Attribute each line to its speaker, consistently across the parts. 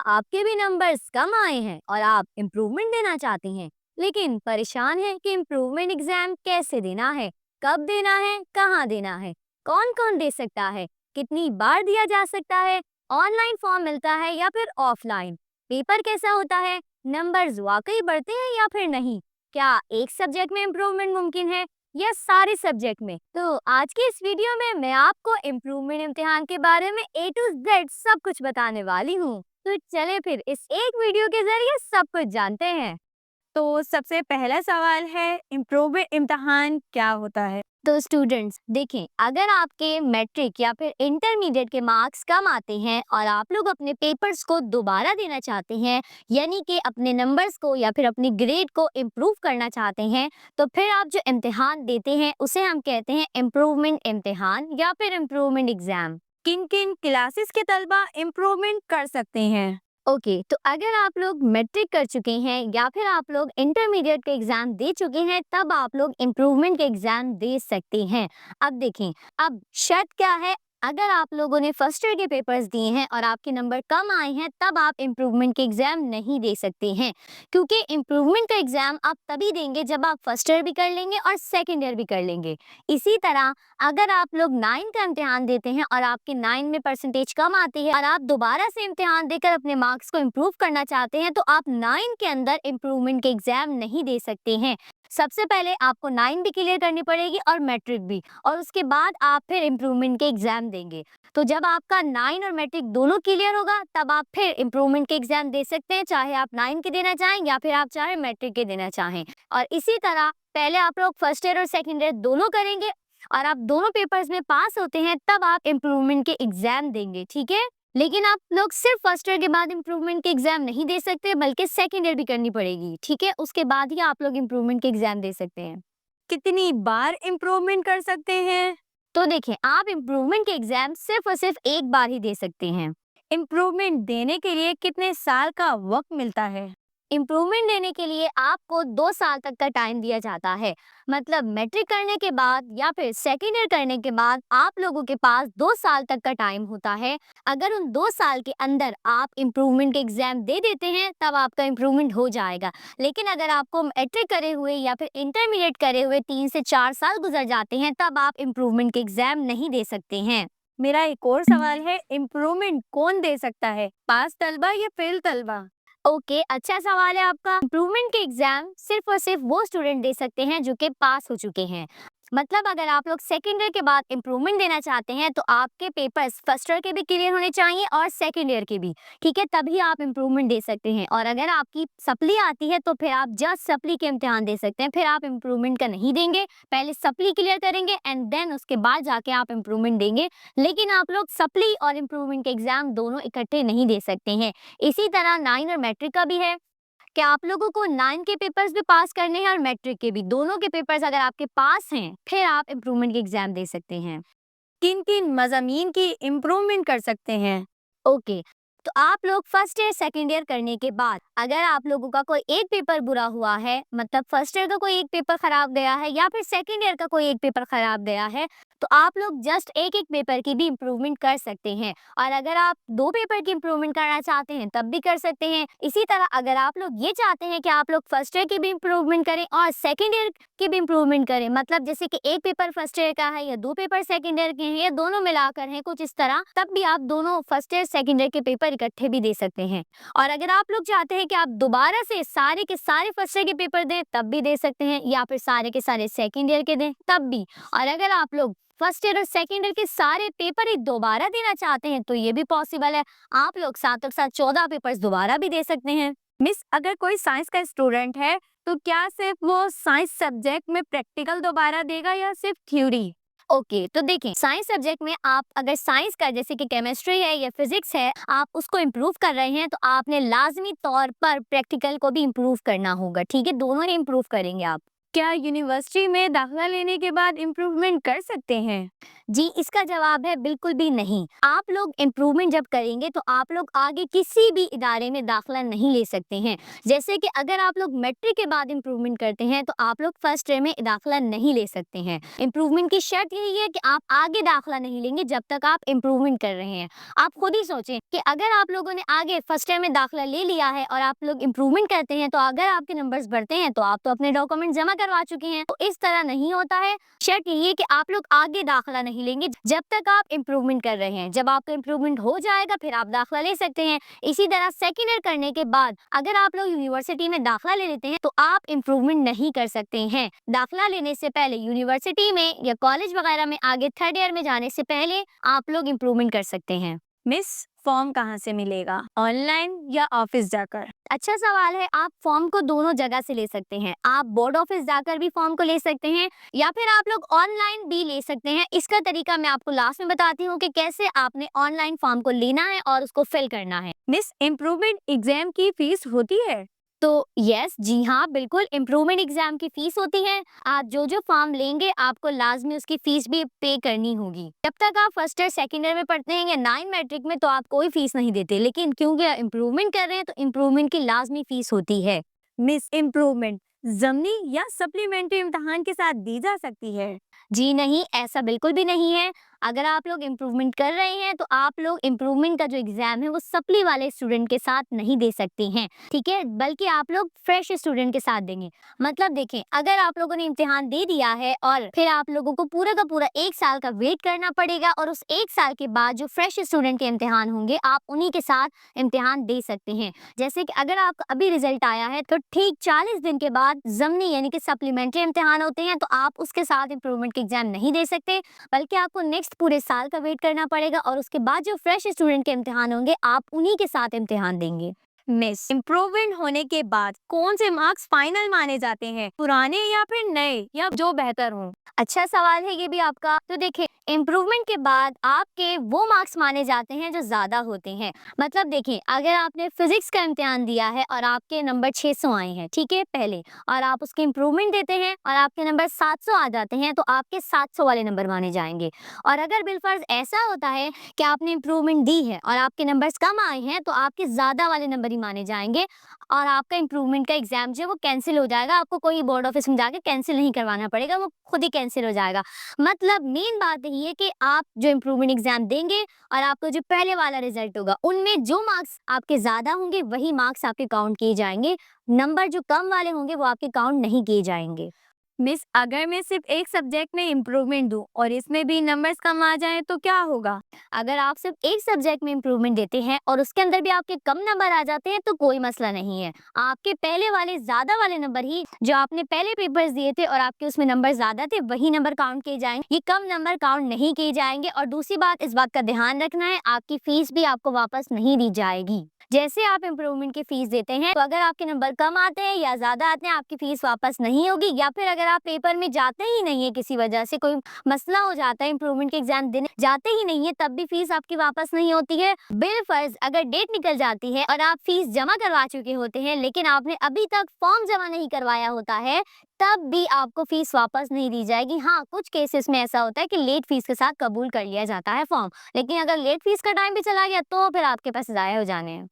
Speaker 1: आपके भी नंबर्स कम आए हैं और आप इम्प्रूवमेंट देना चाहते हैं, लेकिन परेशान हैं कि इम्प्रूवमेंट एग्जाम कैसे देना है, कब देना है, कहाँ देना है, कौन कौन दे सकता है, कितनी बार दिया जा सकता है, ऑनलाइन फॉर्म मिलता है या फिर ऑफलाइन, पेपर कैसा होता है, नंबर्स वाकई बढ़ते हैं या फिर नहीं, क्या एक सब्जेक्ट में इम्प्रूवमेंट मुमकिन है या सारे सब्जेक्ट में। तो आज के इस वीडियो में मैं आपको इम्प्रूवमेंट इम्तिहान के बारे में A to Z सब कुछ बताने वाली हूँ। तो चले फिर इस एक वीडियो के जरिए सब कुछ जानते हैं।
Speaker 2: तो सबसे पहला सवाल है इम्प्रूवमेंट इम्तिहान क्या होता है?
Speaker 1: तो स्टूडेंट्स देखें, अगर आपके मैट्रिक या फिर इंटरमीडिएट के मार्क्स कम आते हैं और आप लोग अपने पेपर्स को दोबारा देना चाहते हैं, यानी कि अपने नंबर्स को या फिर अपनी ग्रेड को इम्प्रूव करना चाहते हैं, तो फिर आप जो इम्तिहान देते हैं उसे हम कहते हैं इम्प्रूवमेंट इम्तिहान या फिर इम्प्रूवमेंट एग्जाम।
Speaker 2: किन किन क्लासेस के तलबा इम्प्रूवमेंट कर सकते हैं?
Speaker 1: ओके, तो अगर आप लोग मैट्रिक कर चुके हैं या फिर आप लोग इंटरमीडिएट के एग्जाम दे चुके हैं, तब आप लोग इम्प्रूवमेंट के एग्जाम दे सकते हैं। अब देखें, अब शर्त क्या है, अगर आप लोगों ने फर्स्ट ईयर के पेपर्स दिए हैं और आपके नंबर कम आए हैं, तब आप इम्प्रूवमेंट के एग्जाम नहीं दे सकते हैं, क्योंकि इम्प्रूवमेंट का एग्जाम आप तभी देंगे जब आप फर्स्ट ईयर भी कर लेंगे और सेकेंड ईयर भी कर लेंगे। इसी तरह अगर आप लोग 9 का इम्तिहान देते हैं और आपके 9 में परसेंटेज कम आती है और आप दोबारा से इम्तिहान देकर अपने मार्क्स को इम्प्रूव करना चाहते हैं, तो आप 9 के अंदर इम्प्रूवमेंट के एग्जाम नहीं दे सकते हैं। सबसे पहले आपको 9 भी क्लियर करनी पड़ेगी और मैट्रिक भी, और उसके बाद आप फिर इम्प्रूवमेंट के एग्जाम देंगे। तो जब आपका 9 और मैट्रिक दोनों क्लियर होगा, तब आप फिर इम्प्रूवमेंट के एग्जाम दे सकते हैं, चाहे आप 9 के देना चाहें या फिर आप चाहे मैट्रिक के देना चाहें। और इसी तरह पहले आप लोग फर्स्ट ईयर और सेकेंड ईयर दोनों करेंगे और आप दोनों पेपर्स में पास होते हैं, तब आप इम्प्रूवमेंट के एग्जाम देंगे, ठीक है। लेकिन आप लोग सिर्फ फर्स्ट ईयर के बाद इम्प्रूवमेंट के एग्जाम नहीं दे सकते, बल्कि सेकेंड ईयर भी करनी पड़ेगी, ठीक है। उसके बाद ही आप लोग इम्प्रूवमेंट के एग्जाम दे सकते हैं।
Speaker 2: कितनी बार इम्प्रूवमेंट कर सकते हैं?
Speaker 1: तो देखें, आप इम्प्रूवमेंट के एग्जाम सिर्फ और सिर्फ एक बार ही दे सकते हैं।
Speaker 2: इम्प्रूवमेंट देने के लिए कितने साल का वक्त मिलता है?
Speaker 1: इम्प्रूवमेंट देने के लिए आपको 2 साल तक का टाइम दिया जाता है। मतलब मैट्रिक करने के बाद या फिर सेकेंड ईयर करने के बाद आप लोगों के पास 2 साल तक का टाइम होता है। अगर उन 2 साल के अंदर आप इम्प्रूवमेंट के एग्जाम दे देते हैं, तब आपका इम्प्रूवमेंट हो जाएगा। लेकिन अगर आपको मैट्रिक करे हुए या फिर इंटरमीडिएट करे हुए 3 से 4 साल गुजर जाते हैं, तब आप इम्प्रूवमेंट के एग्जाम नहीं दे सकते हैं।
Speaker 2: मेरा एक और सवाल है, इम्प्रूवमेंट कौन दे सकता है, पास तलबा या फेल तलबा?
Speaker 1: ओके, अच्छा सवाल है आपका। इम्प्रूवमेंट के एग्जाम सिर्फ और सिर्फ वो स्टूडेंट दे सकते हैं जो कि पास हो चुके हैं। मतलब अगर आप लोग सेकेंड ईयर के बाद इम्प्रूवमेंट देना चाहते हैं, तो आपके पेपर्स फर्स्ट ईयर के भी क्लियर होने चाहिए और सेकेंड ईयर के भी, ठीक है, तभी आप इम्प्रूवमेंट दे सकते हैं। और अगर आपकी सप्ली आती है, तो फिर आप जस्ट सप्ली के इम्तिहान दे सकते हैं, फिर आप इम्प्रूवमेंट का नहीं देंगे, पहले सप्ली क्लियर करेंगे एंड देन उसके बाद जाके आप इम्प्रूवमेंट देंगे। लेकिन आप लोग सप्ली और इम्प्रूवमेंट के एग्जाम दोनों इकट्ठे नहीं दे सकते हैं। इसी तरह 9 और मैट्रिक का भी है कि आप लोगों को 9 के पेपर्स भी पास करने हैं और मैट्रिक के भी, दोनों के पेपर्स अगर आपके पास हैं, फिर आप इम्प्रूवमेंट के एग्जाम दे सकते हैं।
Speaker 2: किन किन मज़ामीन की इम्प्रूवमेंट कर सकते हैं?
Speaker 1: ओके, तो आप लोग फर्स्ट ईयर सेकेंड ईयर करने के बाद अगर आप लोगों का कोई एक पेपर बुरा हुआ है, मतलब फर्स्ट ईयर का कोई एक पेपर खराब गया है या फिर सेकेंड ईयर का कोई एक पेपर खराब गया है, तो आप लोग जस्ट एक एक पेपर की भी इम्प्रूवमेंट कर सकते हैं। और अगर आप 2 पेपर की इम्प्रूवमेंट करना चाहते हैं, तब भी कर सकते हैं। इसी तरह अगर आप लोग ये चाहते हैं कि आप लोग फर्स्ट ईयर की भी इम्प्रूवमेंट करें और सेकेंड ईयर की भी इम्प्रूवमेंट करें, मतलब जैसे कि एक पेपर फर्स्ट ईयर का है या 2 पेपर सेकेंड ईयर के हैं या दोनों मिलाकर हैं कुछ इस तरह, तब भी आप दोनों फर्स्ट ईयर सेकेंड ईयर के पेपर इकट्ठे भी दे सकते हैं। और अगर आप लोग चाहते हैं कि आप दोबारा से सारे के सारे फर्स्ट ईयर के पेपर दें, तब भी दे सकते हैं, या फिर सारे के सारे सेकेंड ईयर के दें, तब भी। और अगर आप लोग फर्स्ट ईयर और सेकेंड ईयर के सारे पेपर ही दोबारा देना चाहते हैं, तो ये भी पॉसिबल है। आप लोग साथ 14 पेपर्स दोबारा भी दे सकते हैं।
Speaker 2: मिस, अगर कोई साइंस का स्टूडेंट है तो क्या सिर्फ वो साइंस सब्जेक्ट में प्रैक्टिकल दोबारा देगा या सिर्फ थ्योरी?
Speaker 1: ओके, तो देखें, साइंस सब्जेक्ट में आप अगर साइंस का जैसे कि केमिस्ट्री है या फिजिक्स है, आप उसको इम्प्रूव कर रहे हैं, तो आपने लाजमी तौर पर प्रैक्टिकल को भी इम्प्रूव करना होगा, ठीक है, दोनों ही इम्प्रूव करेंगे आप।
Speaker 2: क्या यूनिवर्सिटी में दाखिला लेने के बाद इम्प्रूवमेंट कर सकते हैं?
Speaker 1: जी, इसका जवाब है बिल्कुल भी नहीं। आप लोग इम्प्रूवमेंट जब करेंगे तो आप लोग आगे किसी भी इदारे में दाखिला नहीं ले सकते हैं। जैसे कि अगर आप लोग मैट्रिक के बाद इम्प्रूवमेंट करते हैं तो आप लोग फर्स्ट ईयर में दाखिला नहीं ले सकते हैं। इम्प्रूवमेंट की शर्त यही है कि आप आगे दाखिला नहीं लेंगे जब तक आप इम्प्रूवमेंट कर रहे हैं। आप खुद ही सोचें कि अगर आप लोगों ने आगे फर्स्ट ईयर में दाखिला ले लिया है और आप लोग इम्प्रूवमेंट करते हैं तो अगर आपके नंबर्स बढ़ते हैं तो आप तो अपने डॉक्यूमेंट जमा करवा चुके हैं। तो इस तरह नहीं होता है। शर्त यही है कि आप लोग आगे दाखिला नहीं लेंगे जब तक आप इम्प्रूवमेंट कर रहे हैं। जब आपका इम्प्रूवमेंट हो जाएगा फिर आप दाखिला ले सकते हैं। इसी तरह सेकेंड ईयर करने के बाद अगर आप लोग यूनिवर्सिटी में दाखिला ले लेते हैं तो आप इम्प्रूवमेंट नहीं कर सकते हैं। दाखिला लेने से पहले यूनिवर्सिटी में या कॉलेज वगैरह में आगे थर्ड ईयर में जाने से पहले आप लोग इम्प्रूवमेंट कर सकते हैं।
Speaker 2: मिस, फॉर्म कहाँ से मिलेगा, ऑनलाइन या ऑफिस जाकर?
Speaker 1: अच्छा सवाल है। आप फॉर्म को दोनों जगह से ले सकते हैं। आप बोर्ड ऑफिस जाकर भी फॉर्म को ले सकते हैं या फिर आप लोग ऑनलाइन भी ले सकते हैं। इसका तरीका मैं आपको लास्ट में बताती हूँ कि कैसे आपने ऑनलाइन फॉर्म को लेना है और उसको फिल करना है।
Speaker 2: मिस, इम्प्रूवमेंट एग्जाम की फीस होती है?
Speaker 1: तो यस, जी हाँ, बिल्कुल इम्प्रूवमेंट एग्जाम की फीस होती है। आप जो फॉर्म लेंगे आपको लाजमी उसकी फीस भी पे करनी होगी। जब तक आप फर्स्ट ईयर सेकेंड ईयर में पढ़ते हैं या 9 मैट्रिक में तो आप कोई फीस नहीं देते, लेकिन क्योंकि इम्प्रूवमेंट कर रहे हैं तो इम्प्रूवमेंट की लाजमी फीस होती है।
Speaker 2: मिस, इम्प्रूवमेंट ज़मीनी या सप्लीमेंट्री इम्तिहान के साथ दी जा सकती है?
Speaker 1: जी नहीं, ऐसा बिल्कुल भी नहीं है। अगर आप लोग इम्प्रूवमेंट कर रहे हैं तो आप लोग इम्प्रूवमेंट का जो एग्जाम है वो सप्ली वाले स्टूडेंट के साथ नहीं दे सकते हैं, ठीक है? बल्कि आप लोग फ्रेश स्टूडेंट के साथ देंगे। मतलब देखें, अगर आप लोगों ने इम्तिहान दे दिया है और फिर आप लोगों को पूरा का पूरा 1 साल का वेट करना पड़ेगा और उस 1 साल के बाद जो फ्रेश स्टूडेंट के इम्तिहान होंगे आप उन्हीं के साथ इम्तिहान दे सकते हैं। जैसे कि अगर आपका अभी रिजल्ट आया है तो ठीक 40 दिन के बाद ज़मीनी यानी कि सप्लीमेंट्री इम्तिहान होते हैं, तो आप उसके साथ इम्प्रूवमेंट के एग्जाम नहीं दे सकते, बल्कि आपको नेक्स्ट पूरे साल का वेट करना पड़ेगा और उसके बाद जो फ्रेश स्टूडेंट के इम्तिहान होंगे आप उन्हीं के साथ इम्तिहान देंगे।
Speaker 2: मिस, इम्प्रूवमेंट होने के बाद कौन से मार्क्स फाइनल माने जाते हैं, पुराने या फिर नए या जो बेहतर हों?
Speaker 1: अच्छा सवाल है ये भी आपका। तो देखिए, इम्प्रूवमेंट के बाद आपके वो मार्क्स माने जाते हैं जो ज़्यादा होते हैं। मतलब देखिए, अगर आपने फिजिक्स का इम्तिहान दिया है और आपके नंबर 600 आए हैं, ठीक है, पहले, और आप उसके इम्प्रूवमेंट देते हैं और आपके नंबर 700 आ जाते हैं तो आपके 700 वाले नंबर माने जाएंगे। और अगर बिलफर्ज ऐसा होता है कि आपने इम्प्रूवमेंट दी है और आपके नंबर्स कम आए हैं तो आपके ज़्यादा वाले नंबर ही माने जाएंगे और आपका इम्प्रूवमेंट का एग्जाम जो है वो कैंसिल हो जाएगा। आपको कोई बोर्ड ऑफिस में जाके कैंसिल नहीं करवाना पड़ेगा, वो खुद ही कैंसिल हो जाएगा। मतलब मेन बात यही है कि आप जो इम्प्रूवमेंट एग्जाम देंगे और आपका जो पहले वाला रिजल्ट होगा उनमें जो मार्क्स आपके ज़्यादा होंगे वही मार्क्स आपके काउंट किए जाएंगे। नंबर जो कम वाले होंगे वो आपके काउंट नहीं किए जाएंगे।
Speaker 2: मिस, अगर मैं सिर्फ एक सब्जेक्ट में इम्प्रूवमेंट दूं और इसमें भी नंबर्स कम आ जाएं तो क्या होगा?
Speaker 1: अगर आप सिर्फ एक सब्जेक्ट में इम्प्रूवमेंट देते हैं और उसके अंदर भी आपके कम नंबर आ जाते हैं तो कोई मसला नहीं है। आपके पहले वाले ज़्यादा वाले नंबर ही जो आपने पहले पेपर्स दिए थे और आपके उसमें नंबर ज़्यादा थे वही नंबर काउंट किए जाएंगे। ये कम नंबर काउंट नहीं किए जाएंगे। और दूसरी बात, इस बात का ध्यान रखना है, आपकी फीस भी आपको वापस नहीं दी जाएगी। जैसे आप इम्प्रूवमेंट की फीस देते हैं तो अगर आपके नंबर कम आते हैं या ज़्यादा आते हैं आपकी फीस वापस नहीं होगी, या फिर अगर आप पेपर में जाते ही नहीं है, किसी वजह से कोई मसला हो जाता है, इम्प्रूवमेंट के एग्जाम देने जाते ही नहीं है, तब भी फीस आपकी वापस नहीं होती है। बिलफर्ज अगर डेट निकल जाती है और आप फीस जमा करवा चुके होते हैं लेकिन आपने अभी तक फॉर्म जमा नहीं करवाया होता है तब भी आपको फीस वापस नहीं दी जाएगी। हाँ, कुछ केसेस में ऐसा होता है कि लेट फीस के साथ कबूल कर लिया जाता है फॉर्म, लेकिन अगर लेट फीस का टाइम भी चला गया तो फिर आपके पैसे ज़ाया हो जाने हैं।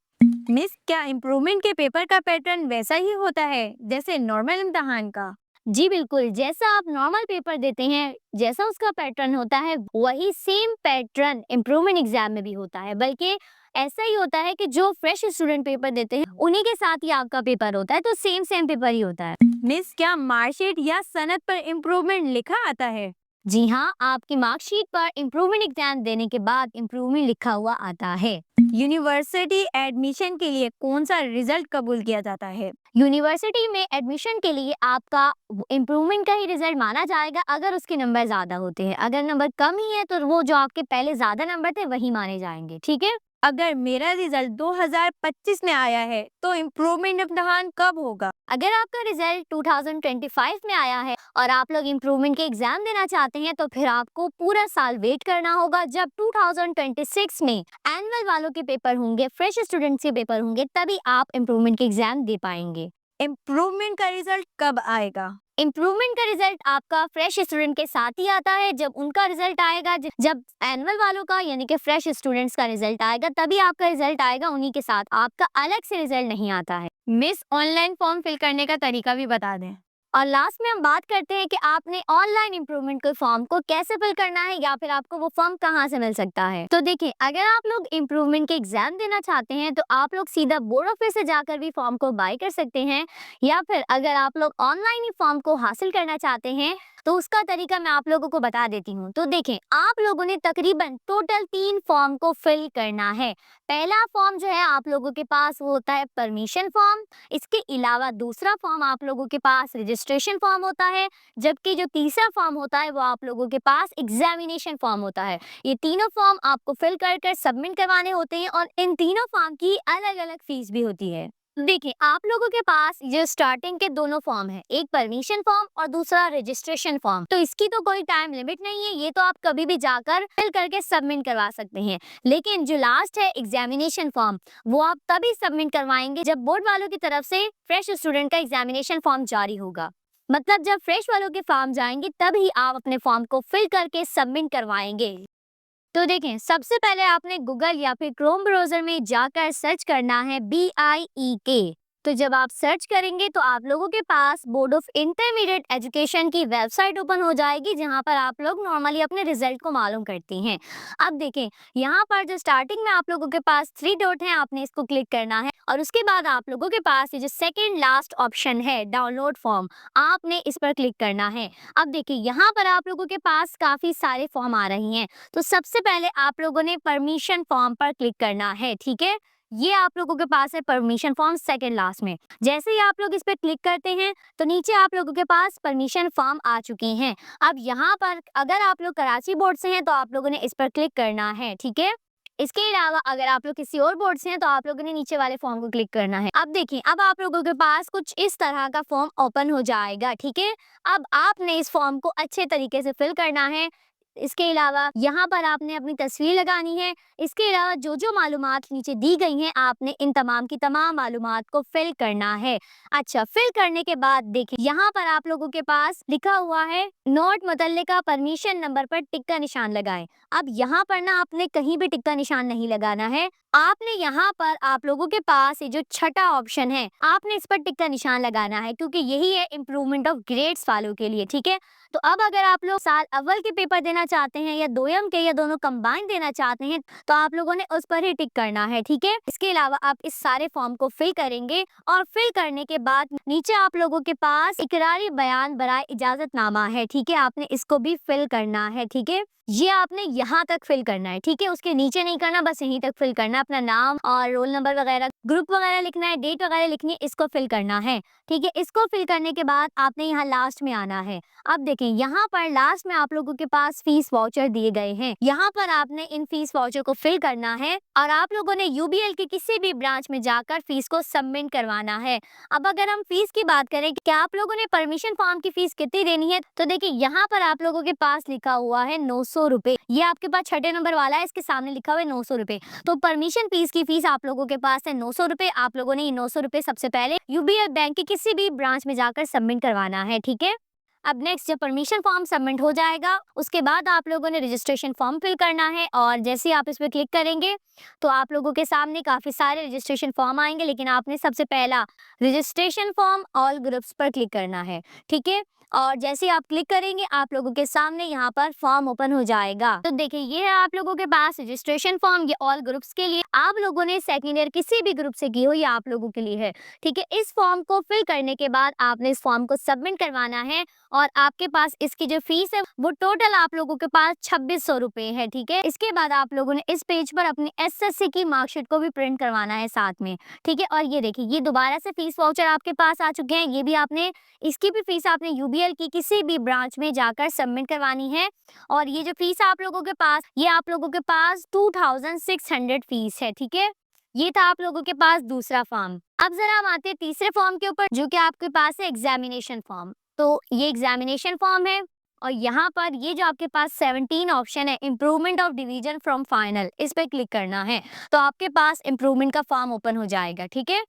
Speaker 2: मिस, क्या इम्प्रूवमेंट के पेपर का पैटर्न वैसा ही होता है जैसे नॉर्मल इम्तिहान का?
Speaker 1: जी बिल्कुल, जैसा आप नॉर्मल पेपर देते हैं, जैसा उसका पैटर्न होता है, वही सेम पैटर्न इम्प्रूवमेंट एग्जाम में भी होता है। बल्कि ऐसा ही होता है कि जो फ्रेश स्टूडेंट पेपर देते हैं, उन्हीं के साथ ही आपका पेपर होता है, तो सेम पेपर ही होता है।
Speaker 2: मिस, क्या मार्कशीट या सनद पर इम्प्रूवमेंट लिखा आता है?
Speaker 1: जी हाँ, आपकी मार्कशीट पर इम्प्रूवमेंट एग्जाम देने के बाद इम्प्रूवमेंट लिखा हुआ आता है।
Speaker 2: यूनिवर्सिटी एडमिशन के लिए कौन सा रिजल्ट कबूल किया जाता है?
Speaker 1: यूनिवर्सिटी में एडमिशन के लिए आपका इम्प्रूवमेंट का ही रिजल्ट माना जाएगा अगर उसके नंबर ज़्यादा होते हैं। अगर नंबर कम ही है तो वो जो आपके पहले ज़्यादा नंबर थे वही माने जाएंगे, ठीक है?
Speaker 2: अगर मेरा रिजल्ट 2025 में आया है तो इम्प्रूवमेंट इम्तिहान कब होगा?
Speaker 1: अगर आपका रिजल्ट 2025 में आया है और आप लोग इम्प्रूवमेंट के एग्जाम देना चाहते हैं तो फिर आपको पूरा साल वेट करना होगा। जब 2026 में एनुअल वालों के पेपर होंगे, फ्रेश स्टूडेंट्स के पेपर होंगे, तभी आप इम्प्रूवमेंट के एग्जाम दे पाएंगे।
Speaker 2: इम्प्रूवमेंट का रिजल्ट कब आएगा?
Speaker 1: इम्प्रूवमेंट का रिजल्ट आपका फ्रेश स्टूडेंट के साथ ही आता है। जब उनका रिजल्ट आएगा, जब एनुअल वालों का यानी कि फ्रेश स्टूडेंट्स का रिजल्ट आएगा, तभी आपका रिजल्ट आएगा, उन्हीं के साथ। आपका अलग से रिजल्ट नहीं आता है।
Speaker 2: मिस, ऑनलाइन फॉर्म फिल करने का तरीका भी बता दें।
Speaker 1: और लास्ट में हम बात करते हैं कि आपने ऑनलाइन इम्प्रूवमेंट के फॉर्म को कैसे फिल करना है या फिर आपको वो फॉर्म कहाँ से मिल सकता है। तो देखिए, अगर आप लोग इम्प्रूवमेंट के एग्जाम देना चाहते हैं तो आप लोग सीधा बोर्ड ऑफिस से जाकर भी फॉर्म को बाय कर सकते हैं, या फिर अगर आप लोग ऑनलाइन ही फॉर्म को हासिल करना चाहते हैं तो उसका तरीका मैं आप लोगों को बता देती हूँ। तो देखें, आप लोगों ने तकरीबन टोटल 3 फॉर्म को फिल करना है। पहला फॉर्म जो है आप लोगों के पास वो होता है परमिशन फॉर्म। इसके अलावा दूसरा फॉर्म आप लोगों के पास रजिस्ट्रेशन फॉर्म होता है, जबकि जो तीसरा फॉर्म होता है वो आप लोगों के पास एग्जामिनेशन फॉर्म होता है। ये तीनों फॉर्म आपको फिल कर कर सबमिट करवाने होते हैं और इन तीनों फॉर्म की अलग अलग फीस भी होती है। देखिए, आप लोगों के पास जो स्टार्टिंग के दोनों फॉर्म है, एक परमिशन फॉर्म और दूसरा रजिस्ट्रेशन फॉर्म, तो इसकी तो कोई टाइम लिमिट नहीं है, ये तो आप कभी भी जाकर फिल करके सबमिट करवा सकते हैं। लेकिन जो लास्ट है एग्जामिनेशन फॉर्म, वो आप तभी सबमिट करवाएंगे जब बोर्ड वालों की तरफ से फ्रेश स्टूडेंट का एग्जामिनेशन फॉर्म जारी होगा। मतलब जब फ्रेश वालों के फॉर्म जाएंगे तभी आप अपने फॉर्म को फिल करके सबमिट करवाएंगे। तो देखें, सबसे पहले आपने गूगल या फिर क्रोम ब्राउजर में जाकर सर्च करना है BIEK। तो जब आप सर्च करेंगे तो आप लोगों के पास बोर्ड ऑफ इंटरमीडिएट एजुकेशन की वेबसाइट ओपन हो जाएगी, जहां पर आप लोग नॉर्मली अपने रिजल्ट को मालूम करते हैं। अब देखें, यहाँ पर जो स्टार्टिंग में आप लोगों के पास 3 डॉट है, आपने इसको क्लिक करना है और उसके बाद आप लोगों के पास ये जो सेकेंड लास्ट ऑप्शन है डाउनलोड फॉर्म, आपने इस पर क्लिक करना है। अब देखिए, यहाँ पर आप लोगों के पास काफी सारे फॉर्म आ रही हैं। तो सबसे पहले आप लोगों ने परमिशन फॉर्म पर क्लिक करना है, ठीक है। ये आप लोगों के पास है परमिशन फॉर्म सेकंड लास्ट में। जैसे ही आप लोग इस पे क्लिक करते हैं तो नीचे आप लोगों के पास परमिशन फॉर्म आ चुके हैं। अब यहाँ पर अगर आप लोग कराची बोर्ड से हैं तो आप लोगों ने इस पर क्लिक करना है, ठीक है। इसके अलावा अगर आप लोग किसी और बोर्ड से हैं तो आप लोगों ने नीचे वाले फॉर्म को क्लिक करना है। अब देखिए, अब आप लोगों के पास कुछ इस तरह का फॉर्म ओपन हो जाएगा, ठीक है। अब आपने इस फॉर्म को अच्छे तरीके से फिल करना है। इसके अलावा यहाँ पर आपने अपनी तस्वीर लगानी है। इसके अलावा जो जो मालूमात नीचे दी गई हैं, आपने इन तमाम की तमाम मालूमात को फिल करना है। अच्छा, फिल करने के बाद देखिए, यहाँ पर आप लोगों के पास लिखा हुआ है नोट मुतल्लिका परमिशन नंबर पर टिक का निशान लगाएं। अब यहाँ पर ना आपने कहीं भी टिक का निशान नहीं लगाना है। आपने यहाँ पर आप लोगों के पास ये जो छठा ऑप्शन है, आपने इस पर टिक का निशान लगाना है, क्योंकि यही है इम्प्रूवमेंट ऑफ ग्रेड्स वालों के लिए, ठीक है। तो अब अगर आप लोग साल अव्वल के पेपर देना चाहते हैं या दोयम के या दोनों कंबाइन देना चाहते हैं तो आप लोगों ने उस पर ही टिक करना है, ठीक है। इसके अलावा आप इस सारे फॉर्म को फिल करेंगे और फिल करने के बाद नीचे आप लोगों के पास इकरारी बयान बराए इजाजतनामा है, ठीक है। आपने इसको भी फिल करना है, ठीक है। ये आपने यहाँ तक फिल करना है, ठीक है। उसके नीचे नहीं करना, बस यहीं तक फिल करना है। अपना नाम और रोल नंबर वगैरह, ग्रुप वगैरह लिखना है, डेट वगैरह लिखनी है, इसको फिल करना है, ठीक है। इसको फिल करने के बाद आपने यहाँ लास्ट में आना है। अब देखें, यहाँ पर लास्ट में आप लोगों के पास फीस वाउचर दिए गए हैं। यहाँ पर आपने इन फीस वाउचर को फिल करना है और आप लोगों ने UBL के किसी भी ब्रांच में जाकर फीस को सबमिट करवाना है। अब अगर हम फीस की बात करें कि आप लोगों ने परमिशन फॉर्म की फीस कितनी देनी है, तो देखिए यहाँ पर आप लोगों के पास लिखा हुआ है 900 रुपए। ये आपके पास छठे नंबर वाला है, इसके सामने लिखा हुआ है 900 रुपए। तो परमिशन फीस की फीस आप लोगों के पास है 900 रुपए। आप लोगों ने ये 900 रुपए सबसे पहले UBL बैंक के किसी भी ब्रांच में जाकर सबमिट करवाना है, ठीक है। अब नेक्स्ट, जब परमिशन फॉर्म सबमिट हो जाएगा उसके बाद आप लोगों ने रजिस्ट्रेशन फॉर्म फिल करना है और जैसे ही आप इस पर क्लिक करेंगे तो आप लोगों के सामने काफ़ी सारे रजिस्ट्रेशन फॉर्म आएंगे, लेकिन आपने सबसे पहला रजिस्ट्रेशन फॉर्म ऑल ग्रुप्स पर क्लिक करना है, ठीक है। और जैसे ही आप क्लिक करेंगे आप लोगों के सामने यहाँ पर फॉर्म ओपन हो जाएगा। तो देखिए, ये है आप लोगों के पास रजिस्ट्रेशन फॉर्म, ये ऑल ग्रुप्स के लिए। आप लोगों ने सेकेंड ईयर किसी भी ग्रुप से की हो, ये आप लोगों के लिए है, ठीक है। इस फॉर्म को फिल करने के बाद आपने इस फॉर्म को सबमिट करवाना है और आपके पास इसकी जो फीस है वो टोटल आप लोगों के पास 2600 रुपए है, ठीक है। इसके बाद आप लोगों ने इस पेज पर अपनी SSC की मार्कशीट को भी प्रिंट करवाना है साथ में, ठीक है। और ये देखिए, ये दोबारा से फीस वाउचर आपके पास आ चुके हैं। ये भी आपने, इसकी भी फीस आपने UBL की किसी भी ब्रांच में जाकर सबमिट करवानी है। और ये जो फीस आप लोगों के पास, ये आप लोगों के पास 2600 फीस है, ठीक है। ये था आप लोगों के पास दूसरा फॉर्म। अब जरा हम आते हैं तीसरे फॉर्म के ऊपर, जो कि आपके पास है एग्जामिनेशन फॉर्म। तो ये एग्जामिनेशन फॉर्म है और यहाँ पर ये जो आपके पास 17 ऑप्शन है, improvement of division from final, इस पे क्लिक करना है तो आपके पास इम्प्रूवमेंट का फॉर्म ओपन हो जाएगा, ठीक है।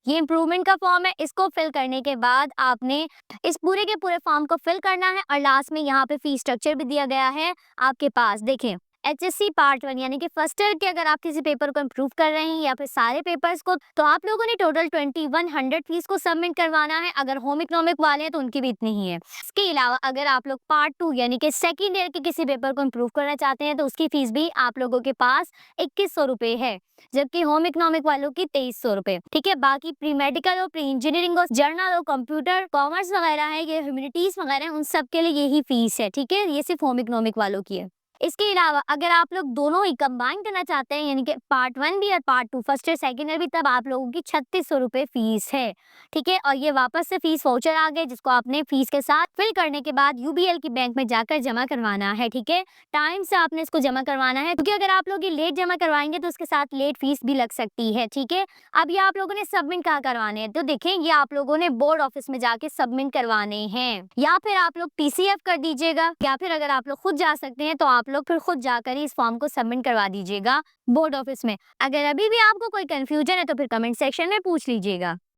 Speaker 1: ये इम्प्रूवमेंट का फॉर्म है, इसको फिल करने के बाद आपने इस पूरे के पूरे फॉर्म को फिल करना है और लास्ट में यहाँ पे फीस स्ट्रक्चर भी दिया गया है आपके पास। देखें, एचएससी पार्ट 1 यानी कि फर्स्ट ईयर के अगर आप किसी पेपर को इम्प्रूव कर रहे हैं या फिर सारे पेपर्स को, तो आप लोगों ने टोटल 2100 फीस को सबमिट करवाना है। अगर होम इकोनॉमिक वाले हैं तो उनकी भी इतनी ही है। इसके अलावा अगर आप लोग पार्ट 2 यानी कि सेकेंड ईयर के किसी पेपर को इम्प्रूव करना चाहते हैं तो उसकी फीस भी आप लोगों के पास 2100 रुपए है, जबकि होम इकोनॉमिक वालों की 2300 रुपए। ठीक है, बाकी प्री मेडिकल और प्री इंजीनियरिंग और जर्नल और कंप्यूटर कॉमर्स वगैरह है, ये ह्यूमैनिटीज वगैरह है, उन सब के लिए यही फीस है। ठीक है, ये सिर्फ होम इकोनॉमिक वालों की है। इसके अलावा अगर आप लोग दोनों ही कंबाइन करना चाहते हैं यानी कि पार्ट 1 भी और part 2 first year second year भी, तब आप लोगों की 3600 रुपए फीस है। ठीक है, और ये वापस से फीस वाउचर आ गए जिसको आपने फीस के साथ फिल करने के बाद यूबीएल की बैंक में जाकर जमा करवाना है। ठीक है, टाइम से आपने इसको जमा करवाना है, क्योंकि अगर आप लोग ये लेट जमा करवाएंगे तो उसके साथ लेट फीस भी लग सकती है। ठीक है, अब ये आप लोगों ने सबमिट कहाँ करवाने हैं, तो देखें ये आप लोगों ने बोर्ड ऑफिस में जाके सबमिट करवाने हैं, या फिर आप लोग पीसीएफ कर दीजिएगा, या फिर अगर आप लोग खुद जा सकते हैं तो आप लोग फिर खुद जाकर ही इस फॉर्म को सबमिट करवा दीजिएगा बोर्ड ऑफिस में। अगर अभी भी आपको कोई कंफ्यूजन है तो फिर कमेंट सेक्शन में पूछ लीजिएगा।